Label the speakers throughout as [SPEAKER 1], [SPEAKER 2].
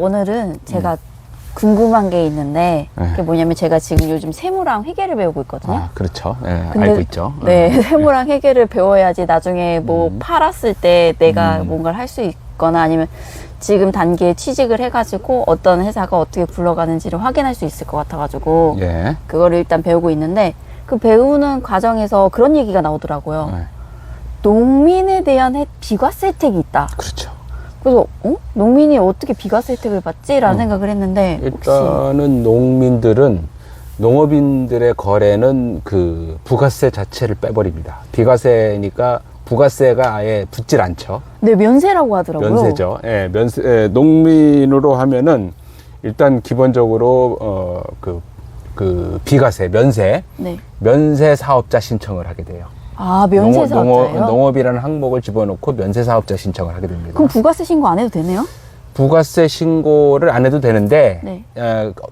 [SPEAKER 1] 오늘은 제가 궁금한 게 있는데 그게 뭐냐면 제가 지금 요즘 세무랑 회계를 배우고 있거든요.
[SPEAKER 2] 아, 그렇죠. 네,
[SPEAKER 1] 근데,
[SPEAKER 2] 알고 있죠.
[SPEAKER 1] 네, 세무랑 회계를 배워야지 나중에 뭐 팔았을 때 내가 뭔가를 할 수 있거나 아니면 지금 단계에 취직을 해가지고 어떤 회사가 어떻게 굴러가는지를 확인할 수 있을 것 같아가지고
[SPEAKER 2] 예.
[SPEAKER 1] 그거를 일단 배우고 있는데 그 배우는 과정에서 그런 얘기가 나오더라고요.
[SPEAKER 2] 네.
[SPEAKER 1] 농민에 대한 비과세 혜택이 있다.
[SPEAKER 2] 그렇죠.
[SPEAKER 1] 그래서 농민이 어떻게 비과세 혜택을 받지라는 생각을 했는데
[SPEAKER 2] 일단은 농민들은 농업인들의 거래는 그 부가세 자체를 빼버립니다. 비과세니까 부가세가 아예 붙질 않죠.
[SPEAKER 1] 네, 면세라고 하더라고요.
[SPEAKER 2] 면세죠. 예, 면세. 농민으로 하면은 일단 기본적으로 그 비과세 면세
[SPEAKER 1] 네.
[SPEAKER 2] 면세 사업자 신청을 하게 돼요.
[SPEAKER 1] 아, 면세 사업자예요?
[SPEAKER 2] 농업이라는 항목을 집어넣고 면세 사업자 신청을 하게 됩니다.
[SPEAKER 1] 그럼 부가세 신고 안 해도 되네요?
[SPEAKER 2] 부가세 신고를 안 해도 되는데
[SPEAKER 1] 네.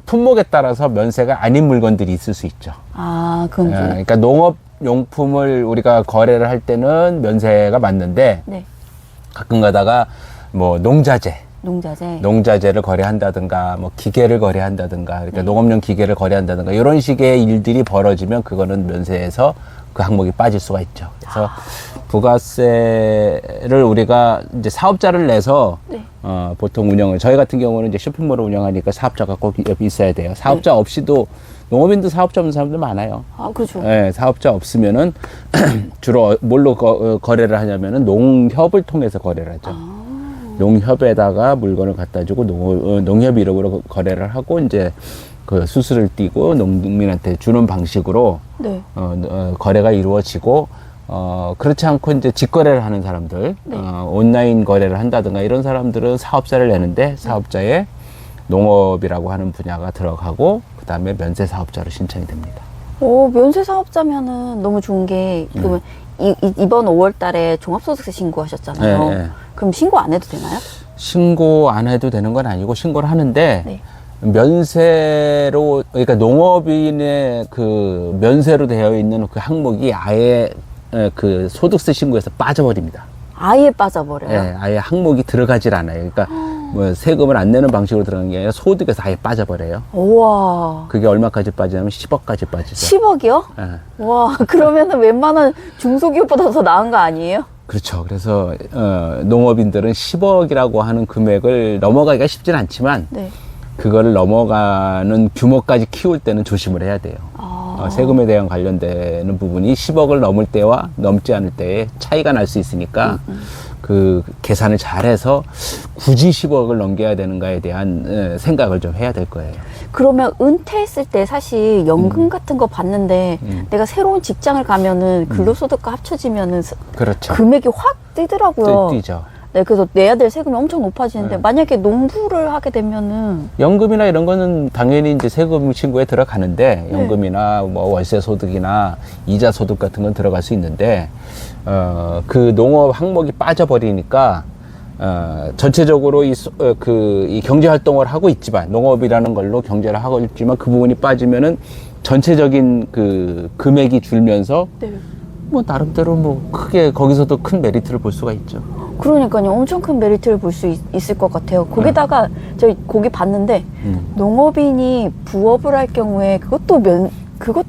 [SPEAKER 2] 품목에 따라서 면세가 아닌 물건들이 있을 수 있죠.
[SPEAKER 1] 아, 그건
[SPEAKER 2] 그러니까 농업용품을 우리가 거래를 할 때는 면세가 맞는데
[SPEAKER 1] 네.
[SPEAKER 2] 가끔 가다가 뭐 농자재를 거래한다든가 뭐 기계를 거래한다든가 그러니까 농업용 기계를 거래한다든가 이런 식의 일들이 벌어지면 그거는 면세에서 그 항목이 빠질 수가 있죠. 그래서 부가세를 우리가 이제 사업자를 내서
[SPEAKER 1] 네.
[SPEAKER 2] 보통 운영을 저희 같은 경우는 이제 쇼핑몰을 운영하니까 사업자가 꼭 옆에 있어야 돼요. 사업자 없이도 농업인도 사업자 없는 사람들 많아요.
[SPEAKER 1] 아, 그렇죠.
[SPEAKER 2] 네, 사업자 없으면은 주로 뭘로 거래를 하냐면은 농협을 통해서 거래를 하죠. 농협에다가 물건을 갖다 주고 농협 이름으로 거래를 하고 이제 그 수수료를 띄고 농민한테 주는 방식으로
[SPEAKER 1] 네.
[SPEAKER 2] 거래가 이루어지고 그렇지 않고 이제 직거래를 하는 사람들
[SPEAKER 1] 네.
[SPEAKER 2] 온라인 거래를 한다든가 이런 사람들은 사업자를 내는데 사업자에 농업이라고 하는 분야가 들어가고 그 다음에 면세 사업자로 신청이 됩니다.
[SPEAKER 1] 오, 면세 사업자면은 너무 좋은 게 그러면 이번 5월 달에 종합소득세 신고하셨잖아요.
[SPEAKER 2] 네.
[SPEAKER 1] 그럼 신고 안 해도 되나요?
[SPEAKER 2] 신고 안 해도 되는 건 아니고 신고를 하는데
[SPEAKER 1] 네.
[SPEAKER 2] 면세로 그러니까 농업인의 그 면세로 되어 있는 그 항목이 아예 그 소득세 신고에서 빠져버립니다.
[SPEAKER 1] 아예 빠져버려요?
[SPEAKER 2] 예, 아예 항목이 들어가질 않아요. 그러니까 뭐 세금을 안 내는 방식으로 들어가는 게 아니라 소득에서 아예 빠져버려요.
[SPEAKER 1] 우와.
[SPEAKER 2] 그게 얼마까지 빠지냐면 10억까지 빠지죠.
[SPEAKER 1] 10억이요?
[SPEAKER 2] 예.
[SPEAKER 1] 와, 그러면은 웬만한 중소기업보다 더 나은 거 아니에요?
[SPEAKER 2] 그렇죠. 그래서 농업인들은 10억이라고 하는 금액을 넘어가기가 쉽진 않지만
[SPEAKER 1] 네.
[SPEAKER 2] 그거를 넘어가는 규모까지 키울 때는 조심을 해야 돼요. 세금에 대한 관련되는 부분이 10억을 넘을 때와 넘지 않을 때에 차이가 날 수 있으니까 그 계산을 잘해서 굳이 10억을 넘겨야 되는가에 대한 생각을 좀 해야 될 거예요.
[SPEAKER 1] 그러면 은퇴했을 때 사실 연금 같은 거 받는데 내가 새로운 직장을 가면은 근로소득과 합쳐지면은
[SPEAKER 2] 그렇죠.
[SPEAKER 1] 금액이 확 뛰더라고요.
[SPEAKER 2] 뛰죠.
[SPEAKER 1] 네, 그래서 내야 될 세금이 엄청 높아지는데 만약에 농부를 하게 되면은
[SPEAKER 2] 연금이나 이런 거는 당연히 이제 세금 신고에 들어가는데 연금이나 뭐 월세 소득이나 이자 소득 같은 건 들어갈 수 있는데 그 농업 항목이 빠져버리니까 전체적으로 이 경제 활동을 하고 있지만 농업이라는 걸로 경제를 하고 있지만 그 부분이 빠지면은 전체적인 그 금액이 줄면서
[SPEAKER 1] 네.
[SPEAKER 2] 뭐 나름대로 뭐 크게 거기서도 큰 메리트를 볼 수가 있죠.
[SPEAKER 1] 그러니까요, 엄청 큰 메리트를 볼 수 있을 것 같아요. 거기다가 저희 거기 봤는데 농업인이 부업을 할 경우에 그것도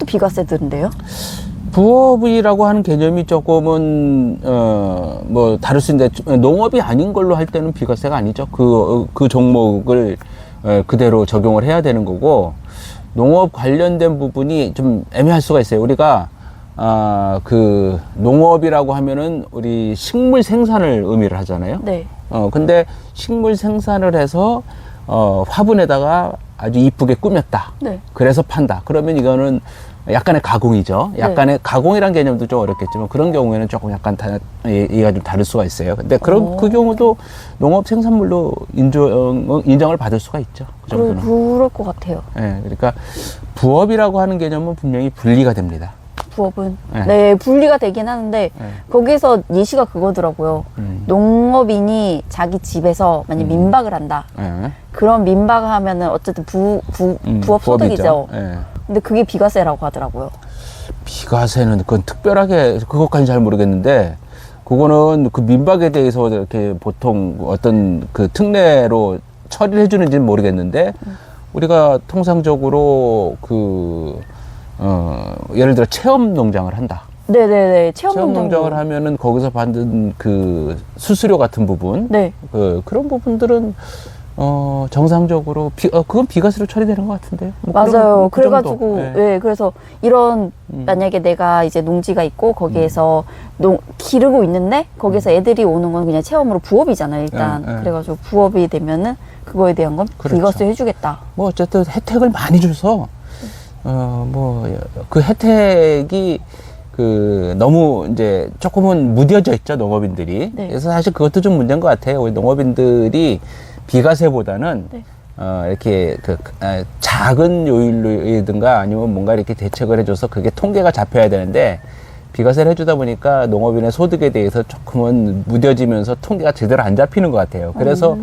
[SPEAKER 1] 비과세던데요?
[SPEAKER 2] 부업이라고 하는 개념이 조금은 뭐 다를 수 있는데 농업이 아닌 걸로 할 때는 비과세가 아니죠. 그 종목을 그대로 적용을 해야 되는 거고 농업 관련된 부분이 좀 애매할 수가 있어요. 우리가 그 농업이라고 하면은 우리 식물 생산을 의미를 하잖아요.
[SPEAKER 1] 네.
[SPEAKER 2] 근데 식물 생산을 해서 화분에다가 아주 이쁘게 꾸몄다.
[SPEAKER 1] 네.
[SPEAKER 2] 그래서 판다. 그러면 이거는 약간의 가공이죠. 약간의 가공이란 개념도 좀 어렵겠지만 그런 경우에는 조금 약간 얘기가 좀 다를 수가 있어요. 근데 그 경우도 농업 생산물로 인정을 받을 수가 있죠. 그 정도는.
[SPEAKER 1] 그럴 것 같아요.
[SPEAKER 2] 네, 그러니까 부업이라고 하는 개념은 분명히 분리가 됩니다.
[SPEAKER 1] 부업은 네, 분리가 되긴 하는데 거기서 예시가 그거더라고요. 농업인이 자기 집에서 만약 민박을 한다. 그런 민박을 하면은 어쨌든 부업 소득이죠. 근데 그게 비과세라고 하더라고요.
[SPEAKER 2] 비과세는 그건 특별하게 그것까지 잘 모르겠는데 그거는 그 민박에 대해서 이렇게 보통 어떤 그 특례로 처리를 해주는지는 모르겠는데 우리가 통상적으로 예를 들어 체험 농장을 한다.
[SPEAKER 1] 네네네.
[SPEAKER 2] 체험 농장을 하면은 거기서 받는 그 수수료 같은 부분,
[SPEAKER 1] 네.
[SPEAKER 2] 그런 부분들은 정상적으로 그건 비과세로 처리되는 것 같은데. 뭐
[SPEAKER 1] 맞아요.
[SPEAKER 2] 그 정도.
[SPEAKER 1] 그래가지고
[SPEAKER 2] 네.
[SPEAKER 1] 네, 그래서 이런 만약에 내가 이제 농지가 있고 거기에서 기르고 있는데 거기서 애들이 오는 건 그냥 체험으로 부업이잖아요. 일단 그래가지고 부업이 되면은 그거에 대한 건
[SPEAKER 2] 그렇죠.
[SPEAKER 1] 비과세 해주겠다.
[SPEAKER 2] 뭐 어쨌든 혜택을 많이 줘서 뭐 그 혜택이 너무 이제 조금은 무뎌져 있죠, 농업인들이.
[SPEAKER 1] 네.
[SPEAKER 2] 그래서 사실 그것도 좀 문제인 것 같아요. 우리 농업인들이 비과세보다는
[SPEAKER 1] 네.
[SPEAKER 2] 이렇게 작은 요일이든가 아니면 뭔가 이렇게 대책을 해줘서 그게 통계가 잡혀야 되는데 비과세를 해주다 보니까 농업인의 소득에 대해서 조금은 무뎌지면서 통계가 제대로 안 잡히는 것 같아요. 그래서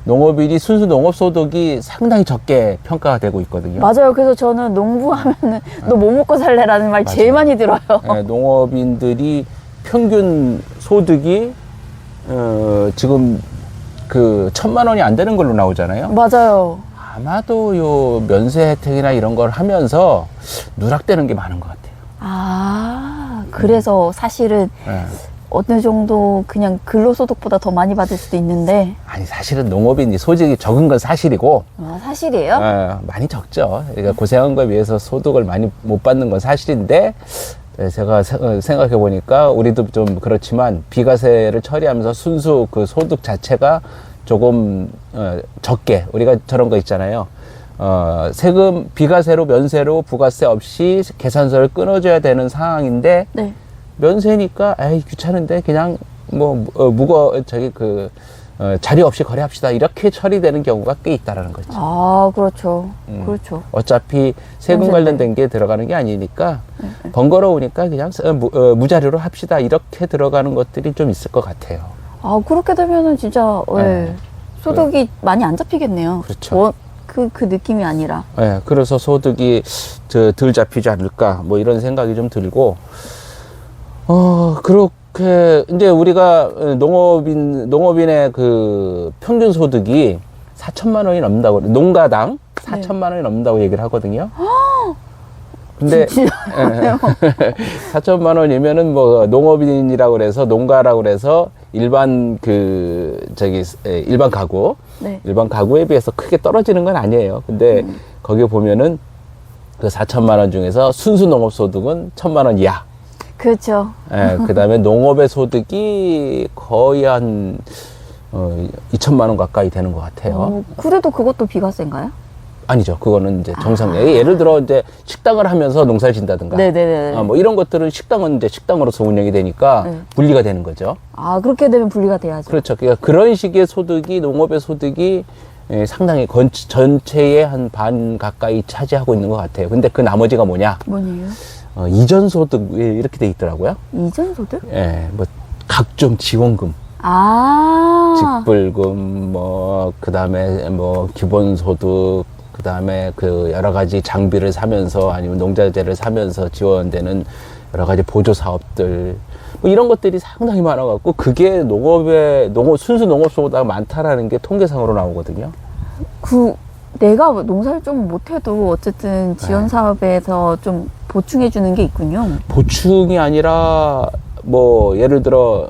[SPEAKER 2] 농업인이 순수 농업소득이 상당히 적게 평가가 되고 있거든요.
[SPEAKER 1] 맞아요. 그래서 저는 농부하면은 너 뭐 먹고 살래라는 말 제일 많이 들어요.
[SPEAKER 2] 네, 농업인들이 평균 소득이 지금 1,000만 원이 안 되는 걸로 나오잖아요.
[SPEAKER 1] 맞아요.
[SPEAKER 2] 아마도 요 면세 혜택이나 이런 걸 하면서 누락되는 게 많은 것 같아요.
[SPEAKER 1] 그래서 사실은
[SPEAKER 2] 네.
[SPEAKER 1] 어느 정도 그냥 근로소득보다 더 많이 받을 수도 있는데.
[SPEAKER 2] 아니 사실은 농업인이 소득이 적은 건 사실이고
[SPEAKER 1] 사실이에요?
[SPEAKER 2] 많이 적죠. 그러니까 고생한 거에 비해서 소득을 많이 못 받는 건 사실인데 제가 생각해 보니까 우리도 좀 그렇지만 비과세를 처리하면서 순수 그 소득 자체가 조금 적게 우리가 저런 거 있잖아요. 세금 비과세로 면세로 부가세 없이 계산서를 끊어줘야 되는 상황인데
[SPEAKER 1] 네.
[SPEAKER 2] 면세니까 에이 귀찮은데 그냥 뭐 자료 없이 거래합시다 이렇게 처리되는 경우가 꽤 있다라는 거죠.
[SPEAKER 1] 그렇죠. 그렇죠.
[SPEAKER 2] 어차피 세금 관련된 게 들어가는 게 아니니까 번거로우니까 그냥 무자료로 합시다 이렇게 들어가는 것들이 좀 있을 것 같아요.
[SPEAKER 1] 그렇게 되면은 진짜 소득이 많이 안 잡히겠네요.
[SPEAKER 2] 그렇죠.
[SPEAKER 1] 그 느낌이 아니라.
[SPEAKER 2] 네, 그래서 소득이 덜 잡히지 않을까 뭐 이런 생각이 좀 들고 그렇게 이제 우리가 농업인의 그 평균 소득이 4천만 원이 넘는다고 농가당 4천만 원이 넘는다고 얘기를 하거든요. 근데 4천만 원이면은 뭐 농업인이라고 그래서 농가라고 그래서 일반 일반 가구
[SPEAKER 1] 네.
[SPEAKER 2] 일반 가구에 비해서 크게 떨어지는 건 아니에요. 근데 거기 보면은 그 4천만 원 중에서 순수 농업 소득은 1,000만 원 이하.
[SPEAKER 1] 그렇죠.
[SPEAKER 2] 그 다음에 농업의 소득이 거의 한 2천만 원 가까이 되는 것 같아요.
[SPEAKER 1] 그래도 그것도 비과세인가요?
[SPEAKER 2] 아니죠. 그거는 이제 예를 들어 이제 식당을 하면서 농사를 짓는다든가.
[SPEAKER 1] 네네네.
[SPEAKER 2] 뭐 이런 것들은 식당은 이제 식당으로서 운영이 되니까 분리가 되는 거죠.
[SPEAKER 1] 그렇게 되면 분리가 돼야죠.
[SPEAKER 2] 그렇죠. 그러니까 그런 식의 소득이 농업의 소득이 상당히 전체의 한 반 가까이 차지하고 있는 것 같아요. 근데 그 나머지가 뭐냐?
[SPEAKER 1] 뭐예요?
[SPEAKER 2] 이전 소득 이렇게 돼 있더라고요.
[SPEAKER 1] 이전 소득?
[SPEAKER 2] 뭐 각종 지원금. 직불금, 그다음에 기본소득, 그다음에 여러 가지 장비를 사면서 아니면 농자재를 사면서 지원되는 여러 가지 보조 사업들. 뭐 이런 것들이 상당히 많아갖고 그게 순수 농업소보다 많다라는 게 통계상으로 나오거든요.
[SPEAKER 1] 내가 농사를 좀 못해도 어쨌든 지원 사업에서 좀 보충해 주는 게 있군요.
[SPEAKER 2] 보충이 아니라 예를 들어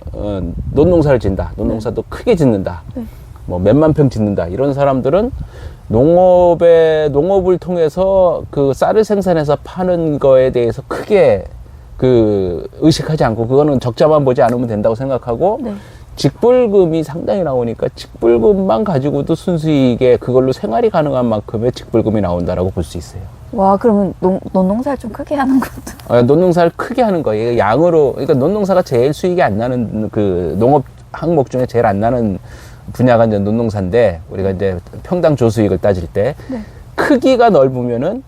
[SPEAKER 2] 논농사를 짓는다. 논농사도 크게 짓는다. 뭐 몇만 평 짓는다. 이런 사람들은 농업을 통해서 그 쌀을 생산해서 파는 거에 대해서 크게 의식하지 않고 그거는 적자만 보지 않으면 된다고 생각하고 직불금이 상당히 나오니까 직불금만 가지고도 순수익에 그걸로 생활이 가능한 만큼의 직불금이 나온다라고 볼 수 있어요.
[SPEAKER 1] 와, 그러면 논농사를 좀 크게 하는 것도.
[SPEAKER 2] 논농사를 크게 하는 거예요. 양으로, 그러니까 논농사가 제일 수익이 안 나는 농업 항목 중에 제일 안 나는 분야가 이제 논농사인데 우리가 이제 평당 조수익을 따질 때 크기가 넓으면은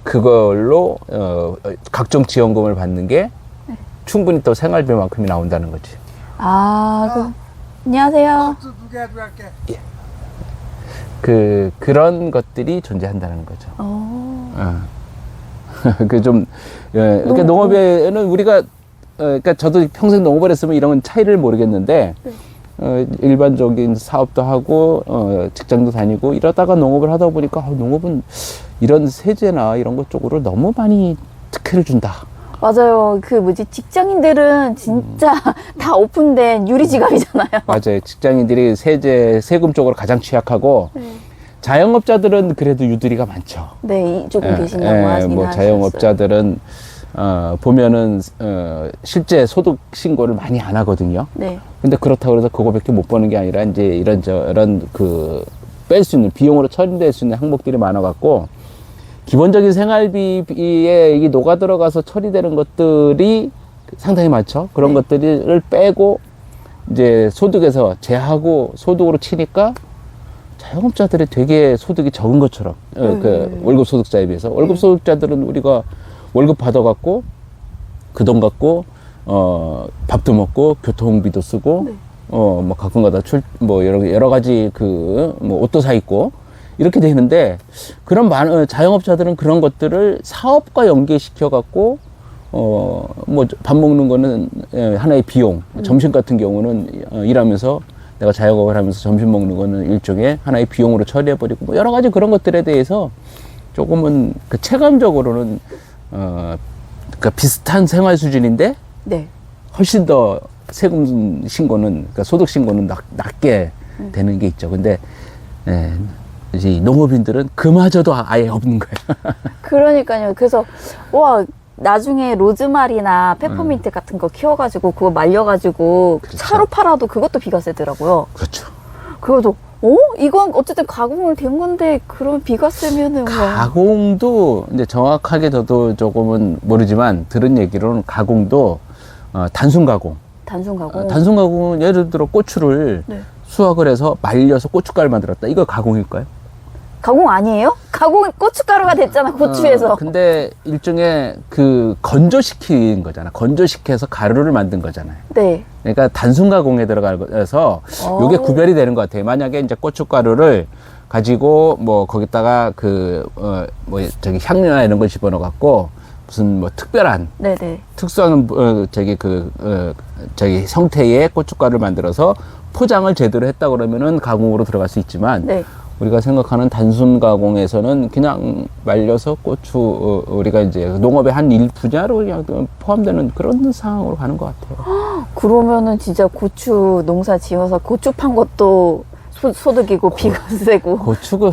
[SPEAKER 2] 그걸로 각종 지원금을 받는 게 충분히 또 생활비만큼이 나온다는 거지.
[SPEAKER 1] 안녕하세요.
[SPEAKER 2] 그런 것들이 존재한다는 거죠. 그러니까 농업에는 우리가, 그러니까 저도 평생 농업을 했으면 이런 차이를 모르겠는데, 일반적인 사업도 하고 직장도 다니고 이러다가 농업을 하다 보니까 농업은 이런 세제나 이런 것 쪽으로 너무 많이 특혜를 준다.
[SPEAKER 1] 맞아요. 그 뭐지, 직장인들은 진짜 다 오픈된 유리지갑이잖아요.
[SPEAKER 2] 맞아요. 직장인들이 세금 쪽으로 가장 취약하고 자영업자들은 그래도 유두리가 많죠.
[SPEAKER 1] 네, 조금 계신다고 하시긴
[SPEAKER 2] 뭐
[SPEAKER 1] 하셨어요.
[SPEAKER 2] 자영업자들은 보면은 실제 소득 신고를 많이 안 하거든요.
[SPEAKER 1] 네.
[SPEAKER 2] 근데 그렇다고 해서 그거밖에 못 버는 게 아니라 이제 이런 그 뺄 수 있는 비용으로 처리될 수 있는 항목들이 많아 갖고 기본적인 생활비에 이 녹아 들어가서 처리되는 것들이 상당히 많죠. 그런 것들을 빼고 이제 소득에서 제하고 소득으로 치니까 자영업자들이 되게 소득이 적은 것처럼 그 월급 소득자에 비해서 월급 소득자들은 우리가 월급 받아갖고 그 돈 갖고 밥도 먹고 교통비도 쓰고 뭐 가끔가다 뭐 여러 가지 뭐 옷도 사 입고 이렇게 되는데 그런 자영업자들은 그런 것들을 사업과 연계시켜 갖고 뭐 밥 먹는 거는 하나의 비용, 점심 같은 경우는 일하면서 내가 자영업을 하면서 점심 먹는 거는 일종의 하나의 비용으로 처리해 버리고 뭐 여러 가지 그런 것들에 대해서 조금은 그 체감적으로는 그러니까 비슷한 생활 수준인데
[SPEAKER 1] 네.
[SPEAKER 2] 훨씬 더 세금 신고는 그러니까 소득 신고는 낮게 되는 게 있죠. 근데 이제 농업인들은 그마저도 아예 없는 거예요.
[SPEAKER 1] 그러니까요. 그래서 와, 나중에 로즈마리나 페퍼민트 같은 거 키워가지고 그거 말려가지고
[SPEAKER 2] 그렇죠.
[SPEAKER 1] 차로 팔아도 그것도 비과세더라고요.
[SPEAKER 2] 그렇죠.
[SPEAKER 1] 그래도 이건 어쨌든 가공을 된 건데 그런 비과세면은
[SPEAKER 2] 가공도 이제 정확하게 저도 조금은 모르지만 들은 얘기로는 가공도 단순 가공.
[SPEAKER 1] 단순 가공.
[SPEAKER 2] 단순 가공은 예를 들어 고추를 수확을 해서 말려서 고춧가루 만들었다. 이거 가공일까요?
[SPEAKER 1] 가공 아니에요? 가공 고춧가루가 됐잖아, 고추에서.
[SPEAKER 2] 근데 일종의 그 건조시킨 거잖아. 건조시켜서 가루를 만든 거잖아요.
[SPEAKER 1] 네.
[SPEAKER 2] 그러니까 단순 가공에 들어가서 요게 구별이 되는 것 같아요. 만약에 이제 고춧가루를 가지고 뭐 거기다가 뭐 저기 향료나 이런 걸 집어넣어 갖고 무슨 뭐 특별한
[SPEAKER 1] 네네.
[SPEAKER 2] 특수한 저기 형태의 고춧가루를 만들어서 포장을 제대로 했다 그러면은 가공으로 들어갈 수 있지만
[SPEAKER 1] 네.
[SPEAKER 2] 우리가 생각하는 단순 가공에서는 그냥 말려서 고추 우리가 이제 농업의 한 일분야로 그냥 포함되는 그런 상황으로 가는 것 같아요.
[SPEAKER 1] 그러면은 진짜 고추 농사 지어서 고추 판 것도 소득이고 비과세고 고춧가루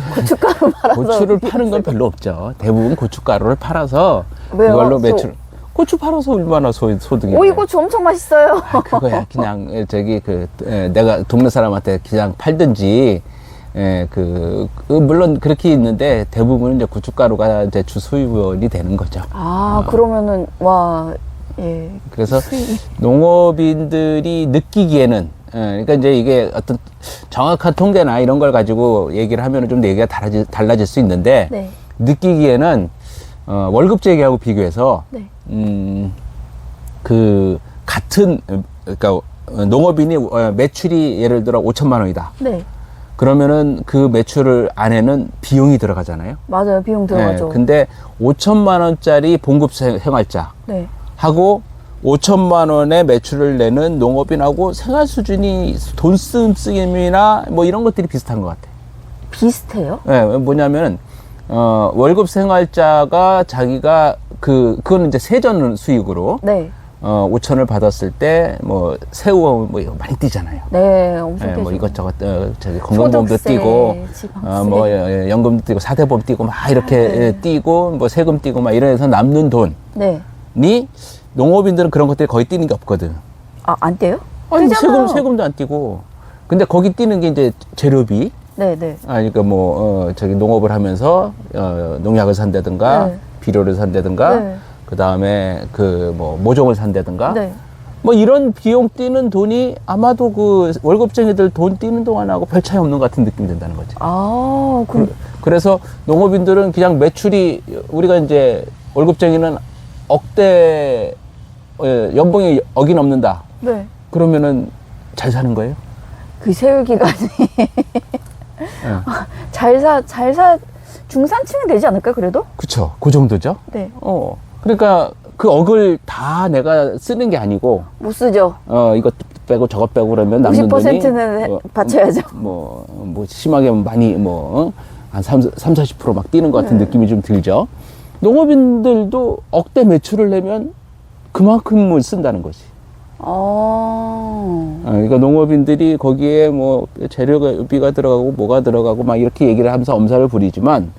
[SPEAKER 1] 팔아서
[SPEAKER 2] 고추를 파는 건 별로 없죠. 대부분 고춧가루를 팔아서
[SPEAKER 1] 왜요?
[SPEAKER 2] 그걸로 매출. 고추 팔아서 얼마나 소득이?
[SPEAKER 1] 이 고추 엄청 맛있어요.
[SPEAKER 2] 그거야 그냥 저기 내가 동네 사람한테 그냥 팔든지. 물론 그렇게 있는데 대부분은 이제 고춧가루가 이제 주 수입원이 되는 거죠.
[SPEAKER 1] 그러면은 예.
[SPEAKER 2] 그래서 농업인들이 느끼기에는 그러니까 이제 이게 어떤 정확한 통계나 이런 걸 가지고 얘기를 하면은 좀 얘기가 달라질 수 있는데
[SPEAKER 1] 네.
[SPEAKER 2] 느끼기에는 월급제기하고 비교해서
[SPEAKER 1] 네.
[SPEAKER 2] 그 같은 그러니까 농업인이 매출이 예를 들어 5천만 원이다.
[SPEAKER 1] 네.
[SPEAKER 2] 그러면은 그 매출 안에는 비용이 들어가잖아요.
[SPEAKER 1] 맞아요. 비용 들어가죠.
[SPEAKER 2] 근데 5천만 원짜리 봉급 생활자
[SPEAKER 1] 네.
[SPEAKER 2] 하고 5천만 원의 매출을 내는 농업인하고 생활 수준이 돈 쓰임이나 뭐 이런 것들이 비슷한 것 같아요.
[SPEAKER 1] 비슷해요?
[SPEAKER 2] 네, 뭐냐면 월급 생활자가 자기가 그거는 이제 세전 수익으로
[SPEAKER 1] 네.
[SPEAKER 2] 5천을 받았을 때 뭐 새우 뭐 이거 많이 뛰잖아요.
[SPEAKER 1] 네, 엄청 뛰죠.
[SPEAKER 2] 뭐 이것저것 저기 건강보험도
[SPEAKER 1] 소득세,
[SPEAKER 2] 뛰고
[SPEAKER 1] 지방세.
[SPEAKER 2] 뭐 연금도 뛰고 사대보험 뛰고 막 이렇게 뛰고 뭐 세금 뛰고 막 이래서 남는 돈이
[SPEAKER 1] 네.
[SPEAKER 2] 농업인들은 그런 것들이 거의 뛰는 게 없거든.
[SPEAKER 1] 안 떼요?
[SPEAKER 2] 아니
[SPEAKER 1] 뛰잖아요.
[SPEAKER 2] 세금도 안 뛰고. 근데 거기 뛰는 게 이제 재료비.
[SPEAKER 1] 네.
[SPEAKER 2] 그러니까 뭐 저기 농업을 하면서 농약을 산다든가
[SPEAKER 1] 네.
[SPEAKER 2] 비료를 산다든가
[SPEAKER 1] 네.
[SPEAKER 2] 그 다음에 뭐 모종을 산다든가
[SPEAKER 1] 네.
[SPEAKER 2] 뭐 이런 비용 뛰는 돈이 아마도 그 월급쟁이들 돈 뛰는 동안하고 별 차이 없는 것 같은 느낌이 든다는 거지. 그래서 농업인들은 그냥 매출이 우리가 이제 월급쟁이는 억대 연봉이 억이 넘는다.
[SPEAKER 1] 네.
[SPEAKER 2] 그러면은 잘 사는 거예요?
[SPEAKER 1] 그 세율 기간이 잘 사 중산층은 되지 않을까요? 그래도?
[SPEAKER 2] 그쵸. 그 정도죠.
[SPEAKER 1] 네.
[SPEAKER 2] 그러니까 그 억을 다 내가 쓰는 게 아니고
[SPEAKER 1] 못 쓰죠.
[SPEAKER 2] 이거 빼고 저것 빼고 그러면 남는 돈이
[SPEAKER 1] 50%는 받쳐야죠.
[SPEAKER 2] 뭐 심하게 많이 한 40% 뛰는 것 같은 느낌이 좀 들죠. 농업인들도 억대 매출을 내면 그만큼을 쓴다는 거지. 그러니까 농업인들이 거기에 뭐 재료비가 들어가고 뭐가 들어가고 막 이렇게 얘기를 하면서 엄살을 부리지만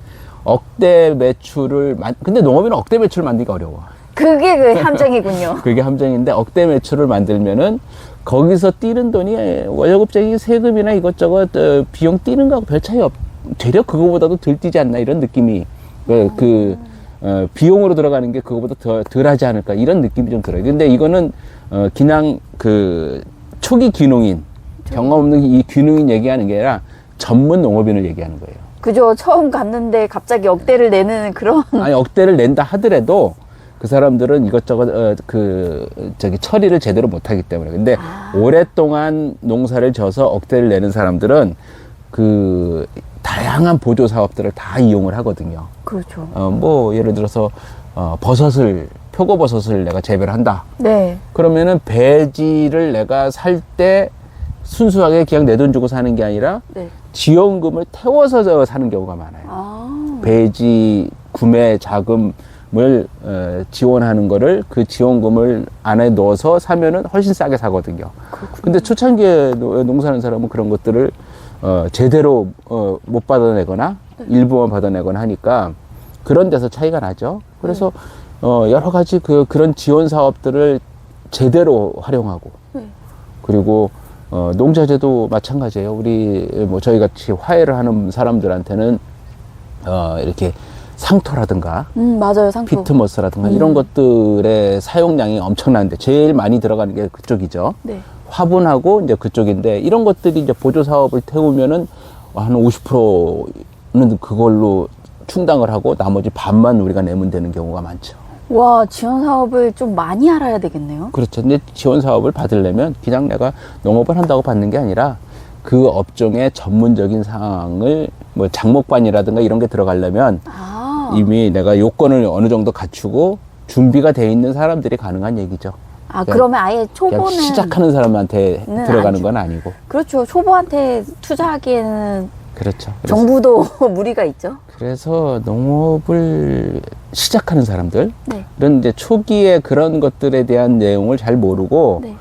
[SPEAKER 2] 억대 매출을 근데 농업인은 억대 매출을 만들기가 어려워.
[SPEAKER 1] 그게 그 함정이군요.
[SPEAKER 2] 그게 함정인데 억대 매출을 만들면은 거기서 뛰는 돈이 월급쟁이 세금이나 이것저것 비용 뛰는 거하고 별 차이 되려 그거보다도 덜 뛰지 않나 이런 느낌이 비용으로 들어가는 게 그거보다 덜 하지 않을까 이런 느낌이 좀 들어요. 근데 이거는 그냥 그 초기 귀농인 경험 없는 이 귀농인 얘기하는 게 아니라 전문 농업인을 얘기하는 거예요.
[SPEAKER 1] 그죠. 처음 갔는데 갑자기 억대를 내는 그런.
[SPEAKER 2] 아니 억대를 낸다 하더라도 그 사람들은 이것저것 처리를 제대로 못하기 때문에. 근데 오랫동안 농사를 져서 억대를 내는 사람들은 그 다양한 보조 사업들을 다 이용을 하거든요.
[SPEAKER 1] 그렇죠.
[SPEAKER 2] 뭐 예를 들어서 표고버섯을 내가 재배를 한다.
[SPEAKER 1] 네.
[SPEAKER 2] 그러면은 배지를 내가 살 때 순수하게 그냥 내 돈 주고 사는 게 아니라
[SPEAKER 1] 네.
[SPEAKER 2] 지원금을 태워서 사는 경우가 많아요. 배지 구매 자금을 지원하는 거를 그 지원금을 안에 넣어서 사면은 훨씬 싸게 사거든요.
[SPEAKER 1] 그렇군요.
[SPEAKER 2] 근데 초창기에 농사하는 사람은 그런 것들을 제대로 못 받아내거나 일부만 받아내거나 하니까 그런 데서 차이가 나죠. 그래서 여러 가지 그런 지원 사업들을 제대로 활용하고 그리고 농자재도 마찬가지예요. 우리 저희 같이 화해를 하는 사람들한테는 이렇게 상토라든가
[SPEAKER 1] 맞아요. 상토.
[SPEAKER 2] 피트모스라든가 이런 것들의 사용량이 엄청난데 제일 많이 들어가는 게 그쪽이죠.
[SPEAKER 1] 네.
[SPEAKER 2] 화분하고 이제 그쪽인데 이런 것들이 이제 보조 사업을 태우면은 한 50%는 그걸로 충당을 하고 나머지 반만 우리가 내면 되는 경우가 많죠.
[SPEAKER 1] 와, 지원 사업을 좀 많이 알아야 되겠네요.
[SPEAKER 2] 그렇죠. 근데 지원 사업을 받으려면 그냥 내가 농업을 한다고 받는 게 아니라 그 업종의 전문적인 사항을 뭐 장목반이라든가 이런 게 들어가려면 이미 내가 요건을 어느 정도 갖추고 준비가 돼 있는 사람들이 가능한 얘기죠.
[SPEAKER 1] 그러면 아예 초보는
[SPEAKER 2] 시작하는 사람한테 들어가는 건 아니고.
[SPEAKER 1] 그렇죠. 초보한테 투자하기에는
[SPEAKER 2] 그렇죠.
[SPEAKER 1] 정부도 무리가 있죠.
[SPEAKER 2] 그래서 농업을 시작하는 사람들은
[SPEAKER 1] 네.
[SPEAKER 2] 이제 초기에 그런 것들에 대한 내용을 잘 모르고
[SPEAKER 1] 네.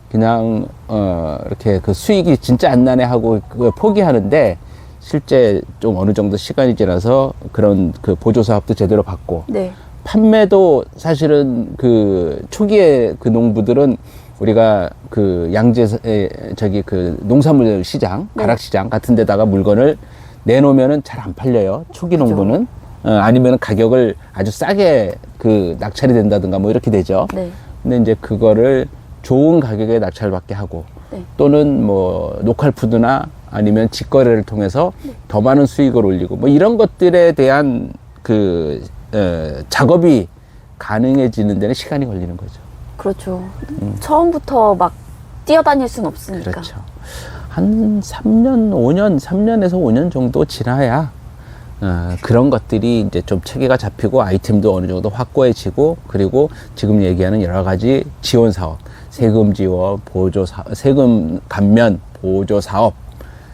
[SPEAKER 2] 그냥 이렇게 그 수익이 진짜 안 나네 하고 그걸 포기하는데 실제 좀 어느 정도 시간이 지나서 그런 그 보조 사업도 제대로 받고
[SPEAKER 1] 네.
[SPEAKER 2] 판매도 사실은 그 초기에 그 농부들은 우리가 그 그 농산물 시장,
[SPEAKER 1] 네.
[SPEAKER 2] 가락 시장 같은 데다가 물건을 내놓으면은 잘 안 팔려요. 초기
[SPEAKER 1] 그렇죠.
[SPEAKER 2] 농부는. 아니면 가격을 아주 싸게 그 낙찰이 된다든가 뭐 이렇게 되죠.
[SPEAKER 1] 네.
[SPEAKER 2] 근데 이제 그거를 좋은 가격에 낙찰받게 하고
[SPEAKER 1] 네.
[SPEAKER 2] 또는 뭐 로컬 푸드나 아니면 직거래를 통해서 더 많은 수익을 올리고 뭐 이런 것들에 대한 작업이 가능해지는 데는 시간이 걸리는 거죠.
[SPEAKER 1] 그렇죠. 처음부터 막 뛰어다닐 수는 없으니까.
[SPEAKER 2] 그렇죠. 한 3년에서 5년 정도 지나야 그런 것들이 이제 좀 체계가 잡히고 아이템도 어느 정도 확고해지고 그리고 지금 얘기하는 여러 가지 지원 사업, 세금 지원, 세금 감면, 보조 사업,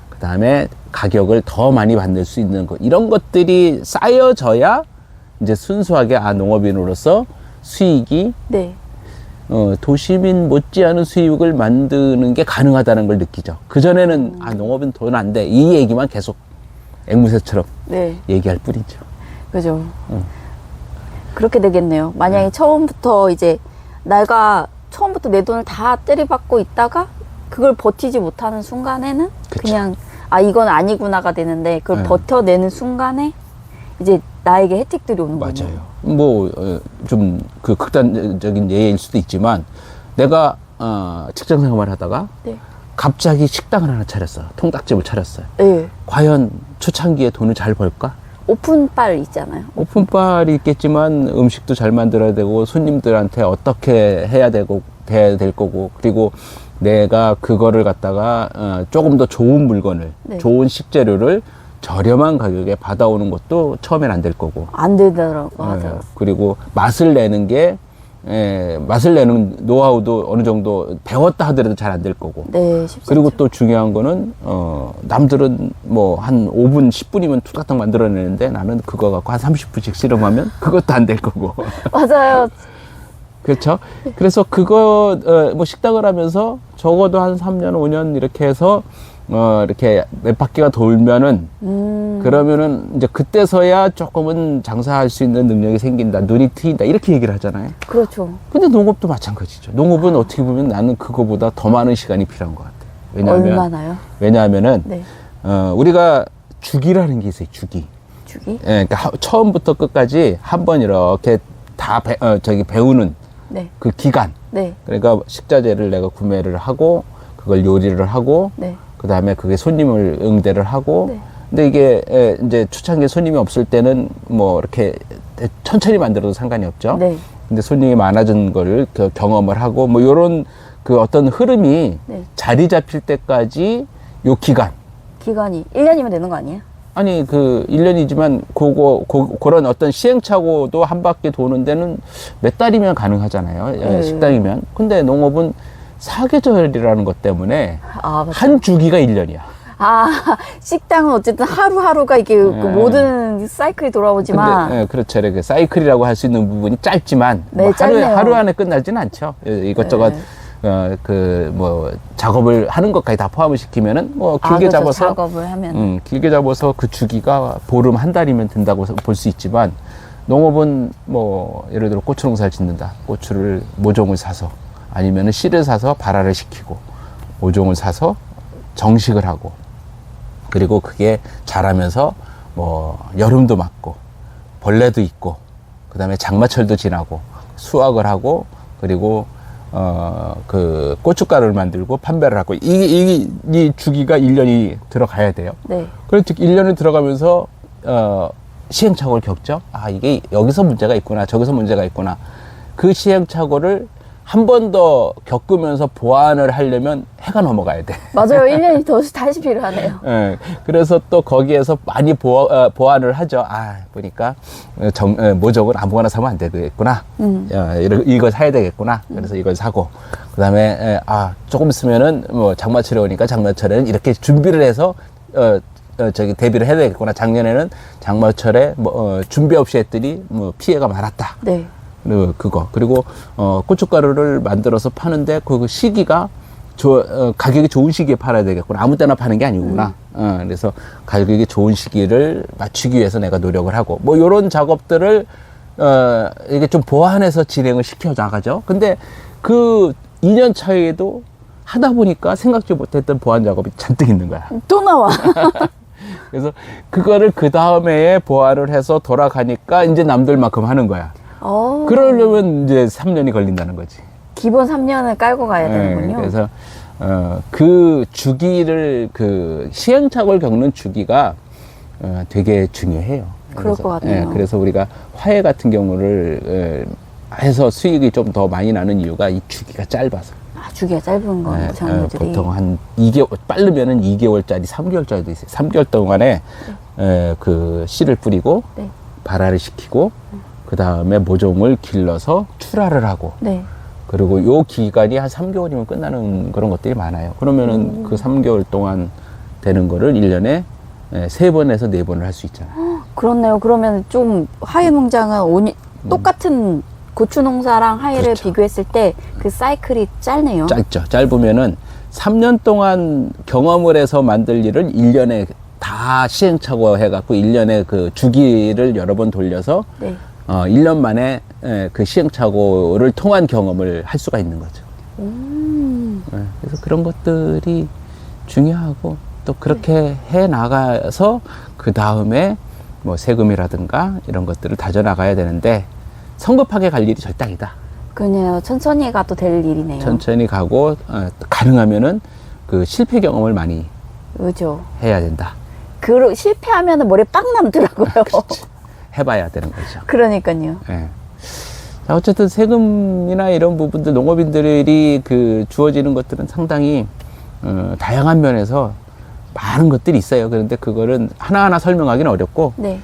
[SPEAKER 2] 그 다음에 가격을 더 많이 받을 수 있는 것, 이런 것들이 쌓여져야 이제 순수하게 농업인으로서 수익이
[SPEAKER 1] 네.
[SPEAKER 2] 도시민 못지않은 수익을 만드는 게 가능하다는 걸 느끼죠. 그전에는 농업인 돈 안 돼. 이 얘기만 계속 앵무새처럼
[SPEAKER 1] 네.
[SPEAKER 2] 얘기할 뿐이죠.
[SPEAKER 1] 그죠. 그렇게 되겠네요. 만약에 처음부터 이제 내가 처음부터 내 돈을 다 때려박고 있다가 그걸 버티지 못하는 순간에는
[SPEAKER 2] 그쵸.
[SPEAKER 1] 그냥 이건 아니구나가 되는데 그걸 버텨내는 순간에 이제 나에게 혜택들이 오는 거죠.
[SPEAKER 2] 맞아요. 뭐 좀 그 극단적인 예일 수도 있지만 내가 직장 생활을 하다가
[SPEAKER 1] 네.
[SPEAKER 2] 갑자기 식당을 하나 차렸어. 통닭집을 차렸어요.
[SPEAKER 1] 네.
[SPEAKER 2] 과연 초창기에 돈을 잘 벌까?
[SPEAKER 1] 오픈빨 있잖아요.
[SPEAKER 2] 오픈빨이 있겠지만 음식도 잘 만들어야 되고 손님들한테 어떻게 해야 되고 돼야 될 거고 그리고 내가 그거를 갖다가 조금 더 좋은 물건을
[SPEAKER 1] 네.
[SPEAKER 2] 좋은 식재료를 저렴한 가격에 받아오는 것도 처음엔 안 될 거고
[SPEAKER 1] 안 되더라고. 맞아요.
[SPEAKER 2] 그리고 맛을 내는 게 맛을 내는 노하우도 어느 정도 배웠다 하더라도 잘 안 될 거고.
[SPEAKER 1] 네, 쉽지
[SPEAKER 2] 그리고
[SPEAKER 1] 않죠.
[SPEAKER 2] 또 중요한 거는 남들은 뭐 한 5분, 10분이면 투닥닥 만들어내는데 나는 그거 갖고 한 30분씩 실험하면 그것도 안 될 거고.
[SPEAKER 1] 맞아요.
[SPEAKER 2] 그렇죠? 그래서 그거 뭐 식당을 하면서 적어도 한 3년, 5년 이렇게 해서 이렇게 몇 바퀴가 돌면은 그러면은 이제 그때서야 조금은 장사할 수 있는 능력이 생긴다, 눈이 트인다 이렇게 얘기를 하잖아요.
[SPEAKER 1] 그렇죠.
[SPEAKER 2] 근데 농업도 마찬가지죠. 농업은 어떻게 보면 나는 그거보다 더 많은 시간이 필요한 것 같아요.
[SPEAKER 1] 얼마나요?
[SPEAKER 2] 왜냐하면은
[SPEAKER 1] 네.
[SPEAKER 2] 우리가 주기라는 게 있어요. 주기.
[SPEAKER 1] 주기?
[SPEAKER 2] 그러니까 처음부터 끝까지 한 번 이렇게 다 배우는
[SPEAKER 1] 네.
[SPEAKER 2] 그 기간.
[SPEAKER 1] 네.
[SPEAKER 2] 그러니까 식자재를 내가 구매를 하고 그걸 요리를 하고
[SPEAKER 1] 네.
[SPEAKER 2] 그 다음에 그게 손님을 응대를 하고
[SPEAKER 1] 네.
[SPEAKER 2] 근데 이게 이제 초창기에 손님이 없을 때는 뭐 이렇게 천천히 만들어도 상관이 없죠.
[SPEAKER 1] 네.
[SPEAKER 2] 근데 손님이 많아진 거를 경험을 하고 뭐 요런 그 어떤 흐름이
[SPEAKER 1] 네.
[SPEAKER 2] 자리 잡힐 때까지 요 기간.
[SPEAKER 1] 기간이 1년이면 되는 거 아니에요?
[SPEAKER 2] 아니 그 1년이지만 그런 어떤 시행착오도 한 바퀴 도는 데는 몇 달이면 가능하잖아요. 식당이면. 근데 농업은 사계절이라는 것 때문에
[SPEAKER 1] 아, 맞죠.
[SPEAKER 2] 한 주기가 1년이야.
[SPEAKER 1] 아, 식당은 어쨌든 하루하루가 이게 그 모든 사이클이 돌아오지만.
[SPEAKER 2] 근데, 그렇죠. 이렇게 사이클이라고 할 수 있는 부분이 짧지만
[SPEAKER 1] 네,
[SPEAKER 2] 뭐
[SPEAKER 1] 짧네요.
[SPEAKER 2] 하루 안에 끝나지는 않죠. 이것저것
[SPEAKER 1] 네.
[SPEAKER 2] 뭐 작업을 하는 것까지 다 포함을 시키면은 뭐 길게
[SPEAKER 1] 그렇죠.
[SPEAKER 2] 잡아서
[SPEAKER 1] 작업을 하면.
[SPEAKER 2] 길게 잡아서 그 주기가 보름 한 달이면 된다고 볼 수 있지만 농업은 뭐 예를 들어 고추 농사를 짓는다. 고추를 모종을 사서 아니면은 씨를 사서 발화를 시키고 모종을 사서 정식을 하고 그리고 그게 자라면서 뭐 여름도 맞고 벌레도 있고 그다음에 장마철도 지나고 수확을 하고 그리고 그 고춧가루를 만들고 판매를 하고 이 주기가 1년이 들어가야 돼요.
[SPEAKER 1] 네.
[SPEAKER 2] 그래서 1년을 들어가면서 시행착오를 겪죠. 아, 이게 여기서 문제가 있구나, 저기서 문제가 있구나. 그 시행착오를 한 번 더 겪으면서 보완을 하려면 해가 넘어가야 돼.
[SPEAKER 1] 맞아요. 1년이 더 다시 필요하네요.
[SPEAKER 2] 예, 그래서 또 거기에서 많이 보완을 하죠. 아, 보니까 모종을 아무거나 사면 안 되겠구나. 이거 사야 되겠구나. 그래서 이걸 사고 그다음에 조금 있으면은 뭐 장마철에 오니까 장마철에는 이렇게 준비를 해서 대비를 해야 되겠구나. 작년에는 장마철에 준비 없이 했더니 뭐 피해가 많았다.
[SPEAKER 1] 네.
[SPEAKER 2] 그리고 고춧가루를 만들어서 파는데 그 시기가 가격이 좋은 시기에 팔아야 되겠구나. 아무 때나 파는 게 아니구나. 그래서 가격이 좋은 시기를 맞추기 위해서 내가 노력을 하고 뭐 요런 작업들을 이게 좀 보완해서 진행을 시켜 나가죠. 근데 그 2년 차에도 하다 보니까 생각지 못했던 보완 작업이 잔뜩 있는 거야.
[SPEAKER 1] 또 나와.
[SPEAKER 2] 그래서 그거를 그 다음에 보완을 해서 돌아가니까 이제 남들만큼 하는 거야. 그러려면 이제 3년이 걸린다는 거지.
[SPEAKER 1] 기본 3년을 깔고 가야 되는군요.
[SPEAKER 2] 그래서 그 주기를 그 시행착오를 겪는 주기가 되게 중요해요.
[SPEAKER 1] 그럴 것 같네요.
[SPEAKER 2] 그래서 우리가 화훼 같은 경우를 해서 수익이 좀 더 많이 나는 이유가 이 주기가 짧아서.
[SPEAKER 1] 주기가 짧은 거예요, 작물들이.
[SPEAKER 2] 보통 한 2개월, 빠르면은 2개월짜리, 3개월짜리도 있어요. 3개월 동안에 그 씨를 뿌리고
[SPEAKER 1] 네.
[SPEAKER 2] 발화를 시키고 그 다음에 모종을 길러서 출하를 하고
[SPEAKER 1] 네.
[SPEAKER 2] 그리고 요 기간이 한 3개월이면 끝나는 그런 것들이 많아요. 그러면은 그 3개월 동안 되는 거를 1년에 3번에서 4번을 할 수 있잖아요.
[SPEAKER 1] 그렇네요. 그러면 좀 하회 농장은 똑같은 고추 농사랑 하회를
[SPEAKER 2] 그렇죠.
[SPEAKER 1] 비교했을 때 그 사이클이 짧네요.
[SPEAKER 2] 짧죠. 짧으면은 3년 동안 경험을 해서 만들 일을 1년에 다 시행착오 해갖고 1년에 그 주기를 여러 번 돌려서
[SPEAKER 1] 네.
[SPEAKER 2] 1년 만에 그 시행착오를 통한 경험을 할 수가 있는 거죠. 그래서 그런 것들이 중요하고 또 그렇게 해 나가서 그 다음에 뭐 세금이라든가 이런 것들을 다져 나가야 되는데 성급하게 갈 일이 절대 아니다.
[SPEAKER 1] 그냥 천천히 가도 될 일이네요.
[SPEAKER 2] 천천히 가고 가능하면은 그 실패 경험을 많이
[SPEAKER 1] 그죠.
[SPEAKER 2] 해야 된다.
[SPEAKER 1] 실패하면 머리에 빵 남더라고요.
[SPEAKER 2] 해봐야 되는 거죠.
[SPEAKER 1] 그러니까요.
[SPEAKER 2] 예. 자, 어쨌든 세금이나 이런 부분들 농업인들이 그 주어지는 것들은 상당히 다양한 면에서 많은 것들이 있어요. 그런데 그거는 하나하나 설명하기는 어렵고
[SPEAKER 1] 네.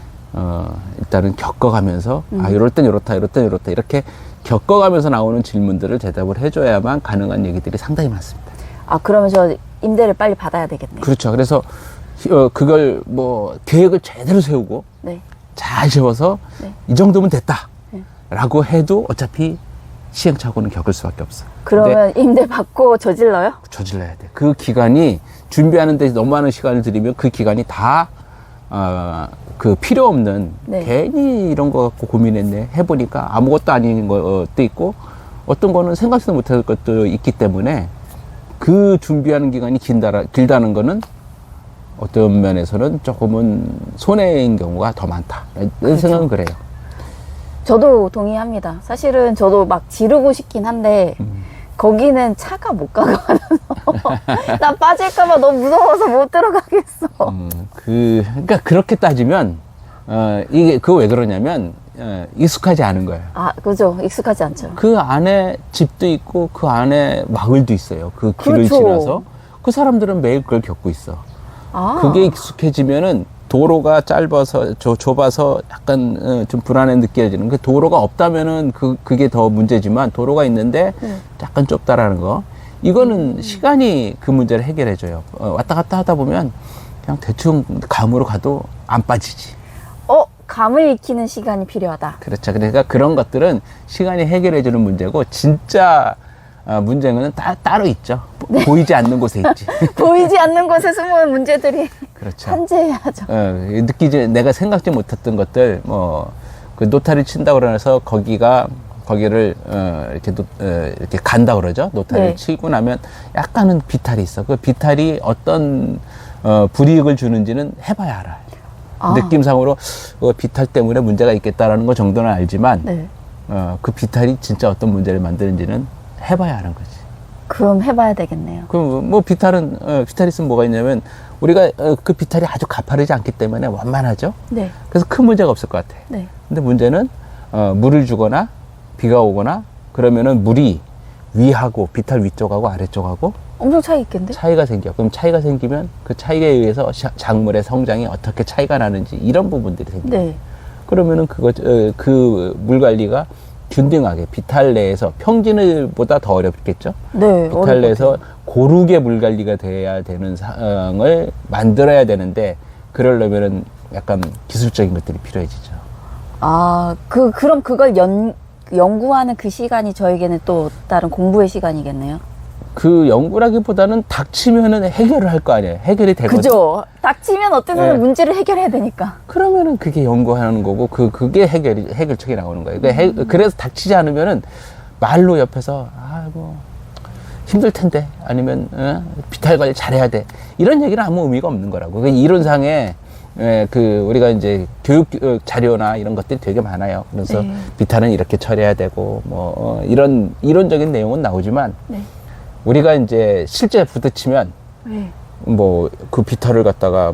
[SPEAKER 2] 일단은 겪어가면서 아 이럴 땐 이렇다 이럴 땐 이렇다 이렇게 겪어가면서 나오는 질문들을 대답을 해줘야만 가능한 얘기들이 상당히 많습니다.
[SPEAKER 1] 아, 그러면 저 임대를 빨리 받아야 되겠네요.
[SPEAKER 2] 그렇죠. 그래서 그걸 뭐 계획을 제대로 세우고
[SPEAKER 1] 네.
[SPEAKER 2] 잘 세워서
[SPEAKER 1] 네.
[SPEAKER 2] 이 정도면 됐다 라고 해도 어차피 시행착오는 겪을 수밖에 없어.
[SPEAKER 1] 그러면 임대 받고 저질러요?
[SPEAKER 2] 저질러야 돼. 그 기간이 준비하는 데 너무 많은 시간을 들이면 그 기간이 다 그 필요 없는
[SPEAKER 1] 네.
[SPEAKER 2] 괜히 이런 거 갖고 고민했네 해보니까 아무것도 아닌 것도 있고 어떤 거는 생각지도 못할 것도 있기 때문에 그 준비하는 기간이 길다는 거는 어떤 면에서는 조금은 손해인 경우가 더 많다. 이런 생각은 그래요.
[SPEAKER 1] 저도 동의합니다. 사실은 저도 막 지르고 싶긴 한데 거기는 차가 못 가거든요. 나 빠질까봐 너무 무서워서 못 들어가겠어.
[SPEAKER 2] 그러니까 그렇게 따지면 이게 그거 왜 그러냐면 익숙하지 않은 거예요.
[SPEAKER 1] 아, 그죠. 익숙하지 않죠.
[SPEAKER 2] 그 안에 집도 있고 그 안에 마을도 있어요. 그 길을
[SPEAKER 1] 그렇죠.
[SPEAKER 2] 지나서 그 사람들은 매일 그걸 겪고 있어.
[SPEAKER 1] 아,
[SPEAKER 2] 그게 익숙해지면은 도로가 짧아서 좁아서 약간 좀 불안해 느껴지는 그 도로가 없다면은 그게 더 문제지만 도로가 있는데 약간 좁다라는 거 이거는 시간이 그 문제를 해결해 줘요. 왔다 갔다 하다 보면 그냥 대충 감으로 가도 안 빠지지.
[SPEAKER 1] 감을 익히는 시간이 필요하다.
[SPEAKER 2] 그렇죠. 그러니까 그런 것들은 시간이 해결해 주는 문제고 진짜 문제는 따로 있죠.
[SPEAKER 1] 네.
[SPEAKER 2] 보이지 않는 곳에 있지.
[SPEAKER 1] 보이지 않는 곳에 숨은 문제들이
[SPEAKER 2] 그렇죠.
[SPEAKER 1] 한제해야죠.
[SPEAKER 2] 내가 생각지 못했던 것들, 그 노타리 친다고 그래서 거기를, 이렇게 간다 그러죠. 노타리를
[SPEAKER 1] 네.
[SPEAKER 2] 치고 나면 약간은 비탈이 있어. 그 비탈이 어떤, 불이익을 주는지는 해봐야 알아요.
[SPEAKER 1] 아.
[SPEAKER 2] 느낌상으로 비탈 때문에 문제가 있겠다라는 거 정도는 알지만,
[SPEAKER 1] 네.
[SPEAKER 2] 그 비탈이 진짜 어떤 문제를 만드는지는 해봐야 하는 거지.
[SPEAKER 1] 그럼 해봐야 되겠네요.
[SPEAKER 2] 그럼 뭐 비탈이 있으면 뭐가 있냐면 우리가 그 비탈이 아주 가파르지 않기 때문에 완만하죠.
[SPEAKER 1] 네.
[SPEAKER 2] 그래서 큰 문제가 없을 것 같아.
[SPEAKER 1] 네.
[SPEAKER 2] 근데 문제는 물을 주거나 비가 오거나 그러면은 물이 위하고 비탈 위쪽하고 아래쪽하고
[SPEAKER 1] 엄청 차이 있겠는데?
[SPEAKER 2] 차이가 생겨. 그럼 차이가 생기면 그 차이에 의해서 작물의 성장이 어떻게 차이가 나는지 이런 부분들이 생겨.
[SPEAKER 1] 네.
[SPEAKER 2] 그러면은 그 물 관리가 균등하게 비탈 내에서 평진보다 더 어렵겠죠.
[SPEAKER 1] 네.
[SPEAKER 2] 비탈 내에서 고르게 물 관리가 돼야 되는 상황을 만들어야 되는데 그러려면은 약간 기술적인 것들이 필요해지죠.
[SPEAKER 1] 아, 그럼 그걸 연구하는 그 시간이 저에게는 또 다른 공부의 시간이겠네요.
[SPEAKER 2] 그 연구라기보다는 닥치면은 해결을 할 거 아니에요. 해결이 되거든.
[SPEAKER 1] 그죠. 닥치면 어쨌든
[SPEAKER 2] 네.
[SPEAKER 1] 문제를 해결해야 되니까.
[SPEAKER 2] 그러면은 그게 연구하는 거고 그게 해결책이 나오는 거예요. 그래서 닥치지 않으면은 말로 옆에서 뭐 힘들 텐데 아니면 비탈 관리 잘해야 돼 이런 얘기는 아무 의미가 없는 거라고. 그 이론상에 우리가 이제 교육 자료나 이런 것들이 되게 많아요. 그래서
[SPEAKER 1] 네.
[SPEAKER 2] 비탈은 이렇게 처리해야 되고 이런 이론적인 내용은 나오지만
[SPEAKER 1] 네.
[SPEAKER 2] 우리가 이제 실제 부딪히면
[SPEAKER 1] 네.
[SPEAKER 2] 그 비탈을 갖다가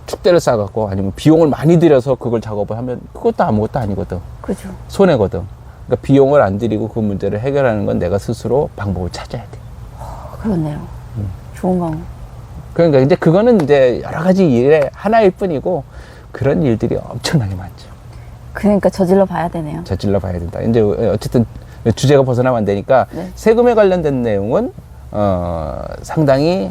[SPEAKER 2] 축대를 쌓아갖고 아니면 비용을 많이 들여서 그걸 작업을 하면 그것도 아무것도 아니거든.
[SPEAKER 1] 그죠.
[SPEAKER 2] 손해거든. 그러니까 비용을 안 들이고 그 문제를 해결하는 건 내가 스스로 방법을 찾아야 돼.
[SPEAKER 1] 그렇네요. 좋은 방법.
[SPEAKER 2] 그러니까 이제 그거는 이제 여러 가지 일의 하나일 뿐이고 그런 일들이 엄청나게 많죠.
[SPEAKER 1] 그러니까 저질러 봐야 되네요.
[SPEAKER 2] 저질러 봐야 된다. 이제 어쨌든 주제가 벗어나면 안 되니까
[SPEAKER 1] 네.
[SPEAKER 2] 세금에 관련된 내용은 상당히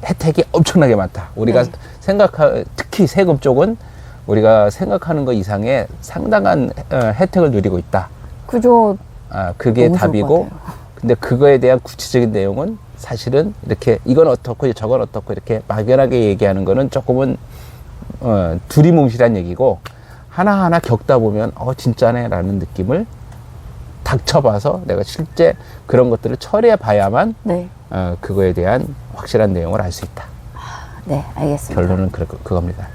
[SPEAKER 2] 혜택이 엄청나게 많다. 우리가
[SPEAKER 1] 네.
[SPEAKER 2] 특히 세금 쪽은 우리가 생각하는 것 이상의 상당한 혜택을 누리고 있다.
[SPEAKER 1] 그죠.
[SPEAKER 2] 그게
[SPEAKER 1] 너무 좋을 것
[SPEAKER 2] 답이고,
[SPEAKER 1] 같아요.
[SPEAKER 2] 근데 그거에 대한 구체적인 내용은 사실은 이렇게 이건 어떻고 저건 어떻고 이렇게 막연하게 얘기하는 거는 조금은 두리뭉실한 얘기고 하나하나 겪다 보면 진짜네 라는 느낌을 닥쳐봐서 내가 실제 그런 것들을 처리해 봐야만
[SPEAKER 1] 네.
[SPEAKER 2] 그거에 대한 확실한 내용을 알 수 있다.
[SPEAKER 1] 네, 알겠습니다.
[SPEAKER 2] 결론은 그겁니다.